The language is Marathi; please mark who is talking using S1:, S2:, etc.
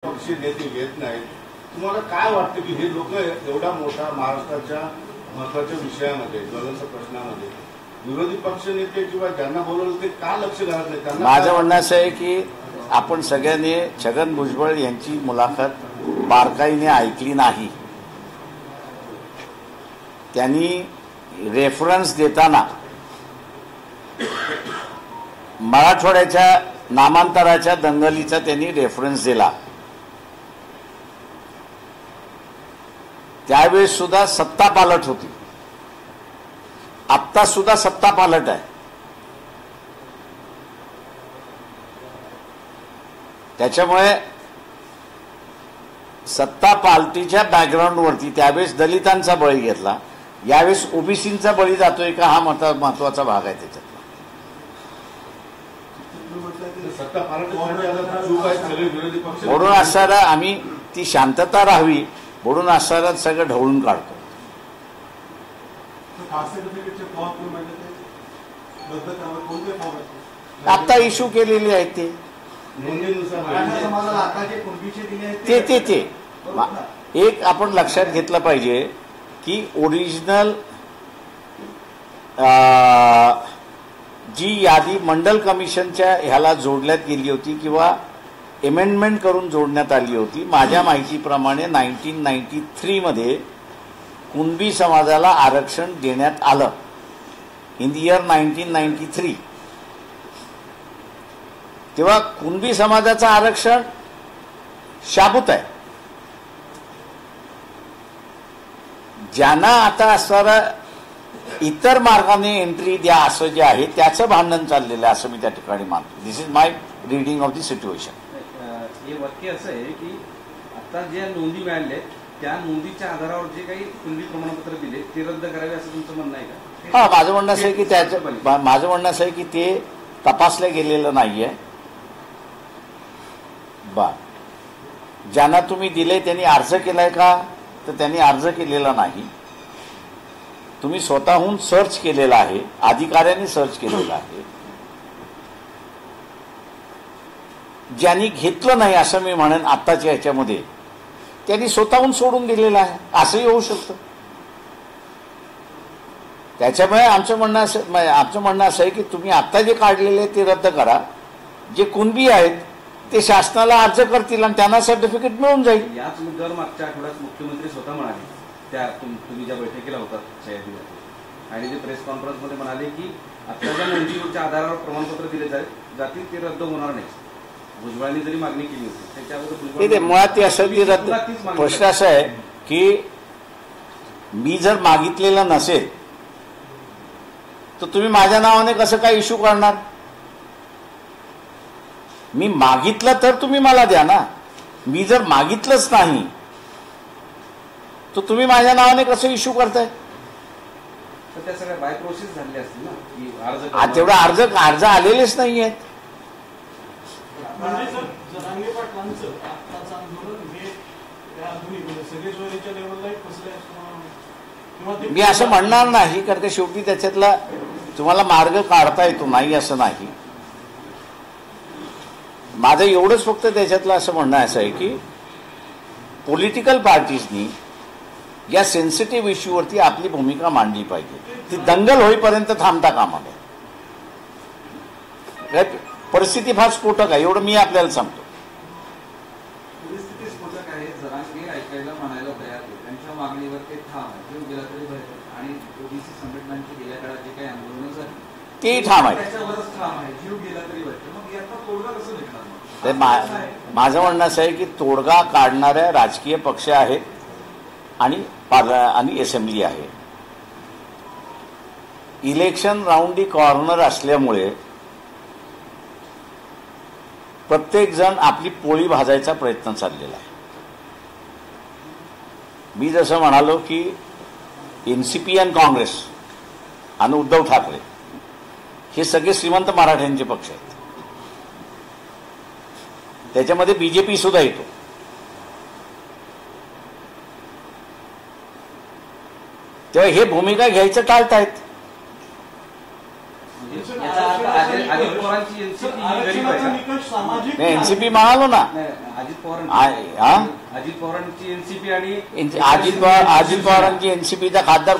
S1: पक्ष नेते घेत नाहीत. तुम्हाला काय वाटतं की हे लोक एवढा मोठा महाराष्ट्राच्या महत्वाच्या विषयामध्ये ज्वलंत प्रश्नामध्ये विरोधी पक्ष नेते किंवा ज्यांना बोलवलं ते का लक्ष घालत नाही? त्यांना
S2: माझं म्हणणं असं आहे की आपण सगळ्यांनी छगन भुजबळ यांची मुलाखत बारकाईने ऐकली नाही. त्यांनी रेफरन्स देताना मराठवाड्याच्या नामांतराच्या दंगलीचा त्यांनी रेफरन्स दिला. त्यावेळेस सुद्धा सत्ता पालट होती, आत्ता सुद्धा सत्ता पालट आहे. त्याच्यामुळे सत्ता पालटीच्या बॅकग्राऊंडवरती त्यावेळेस दलितांचा बळी घेतला, यावेळेस ओबीसींचा बळी जातोय का, हा महत्वाचा भाग आहे त्याच्यातला. म्हणून असणारा आम्ही ती शांतता राहावी म्हणून असणारा सगळं ढवळून काढतो. आता इश्यू केलेले आहेत ते एक आपण लक्षात घेतलं पाहिजे की ओरिजिनल जी यादी मंडल कमिशनच्या ह्याला जोडण्यात गेली होती किंवा अमेंडमेंट करून जोडण्यात आली होती, माझ्या माहितीप्रमाणे 1993 मध्ये कुणबी समाजाला आरक्षण देण्यात आलं. इन द इयर 1993 तेव्हा कुणबी समाजाचं आरक्षण शाबूत आहे. ज्यांना आता असणारा इतर मार्गाने एंट्री द्या असं जे आहे त्याचं भांडण चाललेलं आहे असं मी त्या ठिकाणी मानतो. This is my reading of the situation.
S3: हे वाक्य असं आहे की आता ज्या नोंदी मिळाल्या त्या नोंदीच्या आधारावर जे काही कुणबी प्रमाणपत्र दिले ते रद्द करावे असं तुमचं म्हणणं आहे का?
S2: हा, माझं म्हणणं असं आहे की माझं म्हणणं असं आहे की ते तपासलं गेलेलं नाहीये. ज्यांना तुम्ही दिले त्यांनी अर्ज केलाय का, तर त्यांनी अर्ज केलेला नाही. तुम्ही स्वतःहून सर्च केलेला आहे, अधिकाऱ्यांनी सर्च केलेला आहे. ज्यांनी घेतलं नाही असं मी म्हणेन आत्ताच्या ह्याच्यामध्ये त्यांनी स्वतःहून सोडून दिलेलं आहे, असंही होऊ शकतं. त्याच्यामुळे आमचं म्हणणं असं आहे की तुम्ही आत्ता जे काढलेले ते रद्द करा. जे कुणबी आहेत ते शासनाला अर्ज करतील आणि त्यांना सर्टिफिकेट मिळून जाईल.
S3: याच मुद्द्यावर मागच्या आठवड्यात मुख्यमंत्री स्वतः म्हणाले, त्या तुम्ही ज्या बैठकीला होतात आणि ते प्रेस कॉन्फरन्समध्ये म्हणाले की आता ज्या नोंदीच्या आधारावर प्रमाणपत्र दिले जातील ते रद्द होणार नाही. भुजबळांनी जरी मागणी केली होती त्याच्यावर
S2: मुळात ते असं की रद्द. प्रश्न असा आहे की मी जर मागितलेलं नसेल तर तुम्ही माझ्या नावाने कसं काय इश्यू करणार? मी मागितलं तर तुम्ही मला द्या ना. मी जर मागितलंच नाही तर तुम्ही माझ्या नावाने कसं इश्यू करताय?
S3: तर त्या सगळ्या बाय प्रोसेस झाली असतील ना की
S2: तेवढा अर्ज आलेलेच नाही आहेत. मी असं म्हणणार नाही, कारण की शेवटी त्याच्यातला तुम्हाला मार्ग काढता येतो, नाही असं नाही. माझं एवढंच फक्त त्याच्यातलं असं म्हणणं असं आहे की पॉलिटिकल पार्टीजनी या सेन्सिटिव्ह इश्यूवरती आपली भूमिका मांडली पाहिजे. ती दंगल होईपर्यंत थांबता कामा नये. परिस्थिती फार स्फोटक आहे एवढं मी आपल्याला सांगतो.
S4: परिस्थिती स्फोटक आहे. जरांगे ऐकायला म्हणायला तयार आहे, त्यांच्या मागणीवर ते ठाम आहे. जीव गेला तरी भरतो आणि ओबीसी संघटनांची गेल्या काळात जे काही आंदोलनं झाली
S2: ते ठाम आहे,
S4: त्याच्यावरच ठाम आहे. जीव गेला तरी भरतो. मग याचा तोडगा कसं निघणार?
S2: माझं म्हणणं असं आहे की तोडगा काढणाऱ्या राजकीय पक्ष आहेत आणि असेंब्ली आहे. इलेक्शन राऊंड दी कॉर्नर असल्यामुळे प्रत्येक जण आपली पोळी भाजायचा प्रयत्न चाललेला आहे. मी जसं म्हणालो की एनसीपी आणि काँग्रेस आणि उद्धव ठाकरे हे सगळे श्रीमंत मराठ्यांचे पक्ष आहेत. त्याच्यामध्ये बीजेपी सुद्धा येतो. तेव्हा हे भूमिका घ्यायचं टाळतायत.
S5: आरक्षण
S3: याचा अर्थ
S5: आरक्षणाचा
S3: अजित
S5: निकष-
S3: पवारांची एनसीपी गरीब
S5: आरक्षणाचा
S3: आहे
S5: निकष सामाजिक
S2: नाही एनसीपी म्हणालो ना.
S3: नाही, अजित
S2: हा?
S3: पवारांची अजित पवारांची एनसीपी आणि
S2: अजित पवारांची एनसीपीचा खासदार